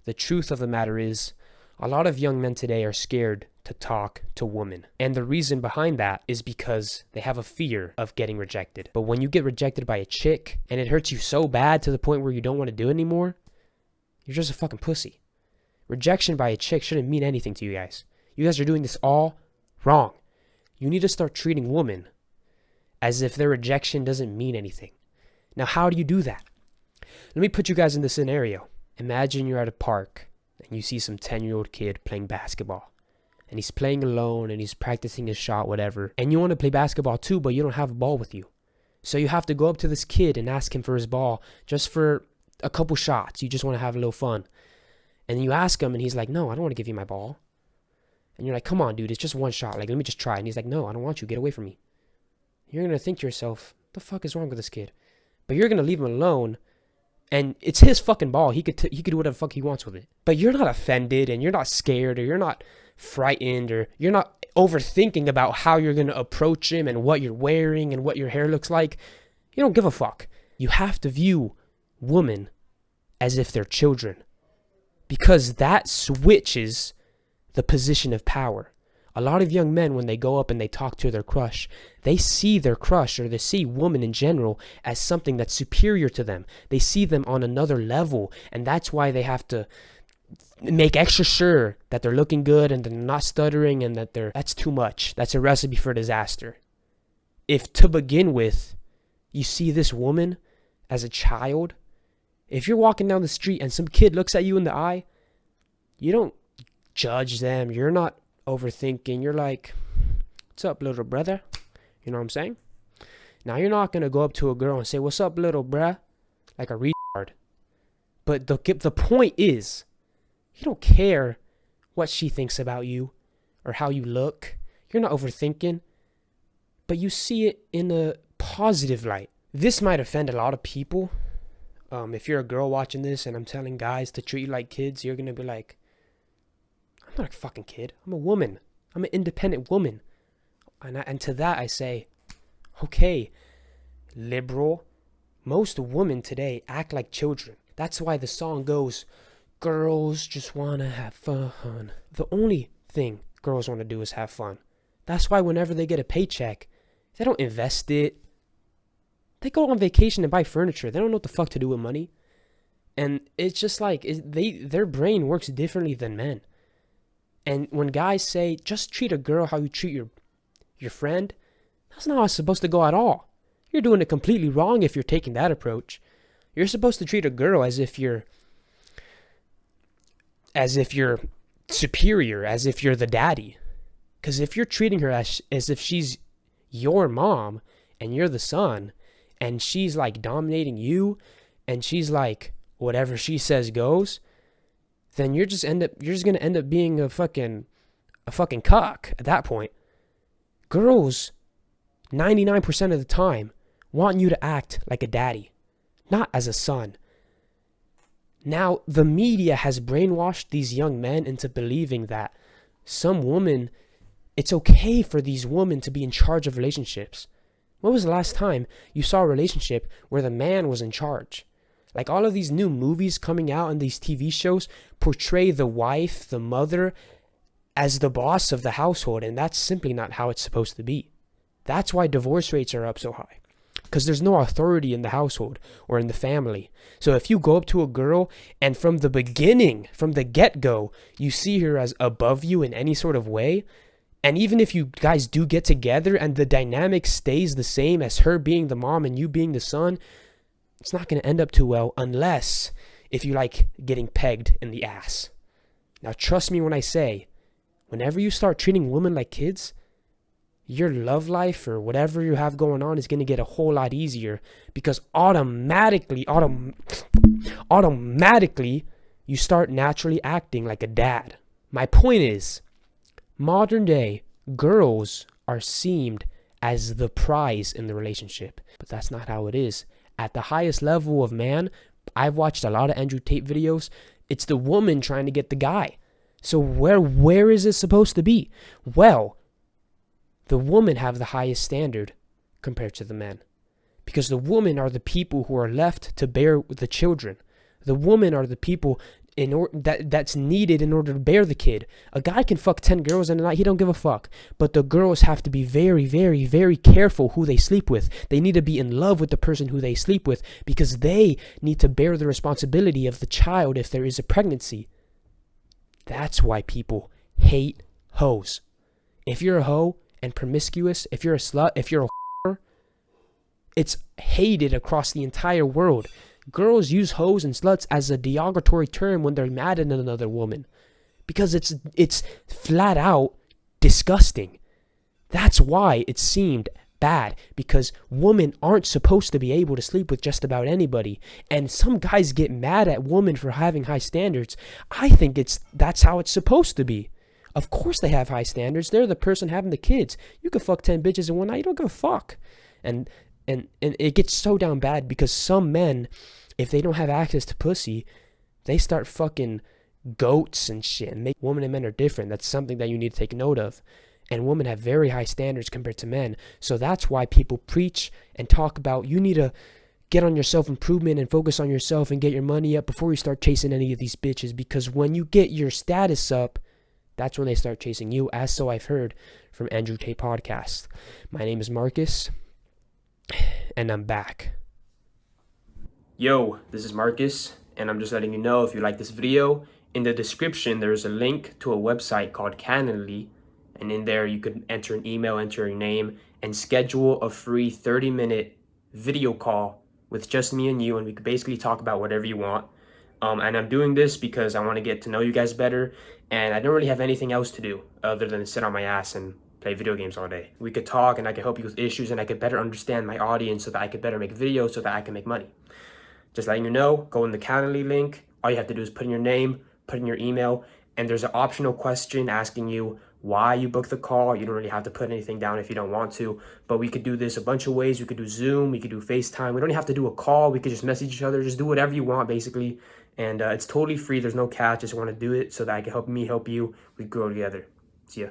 The truth of the matter is, a lot of young men today are scared to talk to women. And the reason behind that is because they have a fear of getting rejected. But when you get rejected by a chick and it hurts you so bad to the point where you don't want to do it anymore, you're just a fucking pussy. Rejection by a chick shouldn't mean anything to you guys. You guys are doing this all wrong. You need to start treating women as if their rejection doesn't mean anything. Now, how do you do that? Let me put you guys in the scenario. Imagine you're at a park and you see some 10-year-old kid playing basketball. And he's playing alone and he's practicing his shot, whatever. And you want to play basketball too, but you don't have a ball with you. So you have to go up to this kid and ask him for his ball just for a couple shots. You just want to have a little fun. And you ask him and he's like, no, I don't want to give you my ball. And you're like, come on, dude, it's just one shot. Like, let me just try. And he's like, no, I don't want you. Get away from me. You're going to think to yourself, what the fuck is wrong with this kid? But you're going to leave him alone. And it's his fucking ball. He could do whatever the fuck he wants with it. But you're not offended and you're not scared or you're not frightened or you're not overthinking about how you're going to approach him and what you're wearing and what your hair looks like. You don't give a fuck. You have to view women as if they're children, because that switches the position of power. A lot of young men, when they go up and they talk to their crush, they see their crush or they see women in general as something that's superior to them. They see them on another level, and that's why they have to make extra sure that they're looking good and they're not stuttering and that that's too much. That's a recipe for disaster. If to begin with, you see this woman as a child, if you're walking down the street and some kid looks at you in the eye, you don't judge them. You're not overthinking. You're like, what's up, little brother? You know what I'm saying? Now, you're not going to go up to a girl and say, what's up, little bruh? Like a retard. But the point is, you don't care what she thinks about you or how you look. You're not overthinking. But you see it in a positive light. This might offend a lot of people. If you're a girl watching this and I'm telling guys to treat you like kids, you're going to be like, I'm not a fucking kid. I'm a woman. I'm an independent woman. And to that I say, okay, liberal. Most women today act like children. That's why the song goes, girls just want to have fun. The only thing girls want to do is have fun. That's why whenever they get a paycheck, they don't invest it. They go on vacation and buy furniture. They don't know what the fuck to do with money. And it's just like, their brain works differently than men. And when guys say, just treat a girl how you treat your friend, that's not how it's supposed to go at all. You're doing it completely wrong if you're taking that approach. You're supposed to treat a girl as if you're superior, as if you're the daddy. Because if you're treating her as if she's your mom and you're the son, and she's like dominating you, and she's like whatever she says goes, then you're just gonna end up being a fucking cock at that point. Girls, 99% of the time, want you to act like a daddy, not as a son. Now, the media has brainwashed these young men into believing that it's okay for these women to be in charge of relationships. When was the last time you saw a relationship where the man was in charge? Like, all of these new movies coming out and these TV shows portray the wife, the mother, as the boss of the household, and that's simply not how it's supposed to be. That's why divorce rates are up so high, because there's no authority in the household or in the family. So if you go up to a girl and from the beginning, from the get-go, you see her as above you in any sort of way, and even if you guys do get together and the dynamic stays the same as her being the mom and you being the son, it's not going to end up too well unless if you like getting pegged in the ass. Now, trust me when I say, whenever you start treating women like kids, your love life or whatever you have going on is going to get a whole lot easier, because automatically you start naturally acting like a dad. My point is, modern day girls are seen as the prize in the relationship, but that's not how it is. At the highest level of man, I've watched a lot of Andrew Tate videos. It's the woman trying to get the guy. So where is it supposed to be? Well, the women have the highest standard compared to the men, because the women are the people who are left to bear the children. The women are the people that's needed in order to bear the kid. A guy can fuck 10 girls in a night, he don't give a fuck. But the girls have to be very, very, very careful who they sleep with. They need to be in love with the person who they sleep with, because they need to bear the responsibility of the child if there is a pregnancy. That's why people hate hoes. If you're a hoe and promiscuous, if you're a slut, if you're a whore, it's hated across the entire world. Girls use hoes and sluts as a derogatory term when they're mad at another woman, because it's flat out disgusting. That's why it seemed bad, because women aren't supposed to be able to sleep with just about anybody. And some guys get mad at women for having high standards. I think that's how it's supposed to be. Of course they have high standards. They're the person having the kids. You can fuck 10 bitches in one night, you don't give a fuck. And it gets so down bad because some men, if they don't have access to pussy, they start fucking goats and shit. And women and men are different. That's something that you need to take note of. And women have very high standards compared to men. So that's why people preach and talk about, you need to get on your self-improvement and focus on yourself and get your money up before you start chasing any of these bitches. Because when you get your status up, that's when they start chasing you, as so I've heard from Andrew Tate Podcast. My name is Marcus, and I'm back. Yo, this is Marcus, and I'm just letting you know, if you like this video, in the description there's a link to a website called Calendly, and in there you could enter an email, enter your name, and schedule a free 30-minute video call with just me and you, and we could basically talk about whatever you want. And I'm doing this because I want to get to know you guys better, and I don't really have anything else to do other than sit on my ass and play video games all day. We could talk, and I could help you with issues, and I could better understand my audience so that I could better make videos so that I can make money. Just letting you know, go in the Calendly link. All you have to do is put in your name, put in your email, and there's an optional question asking you why you booked the call. You don't really have to put anything down if you don't want to, but we could do this a bunch of ways. We could do Zoom, we could do FaceTime. We don't have to do a call. We could just message each other, just do whatever you want basically. And it's totally free. There's no catch. Just want to do it so that I can help you. We grow together. See ya.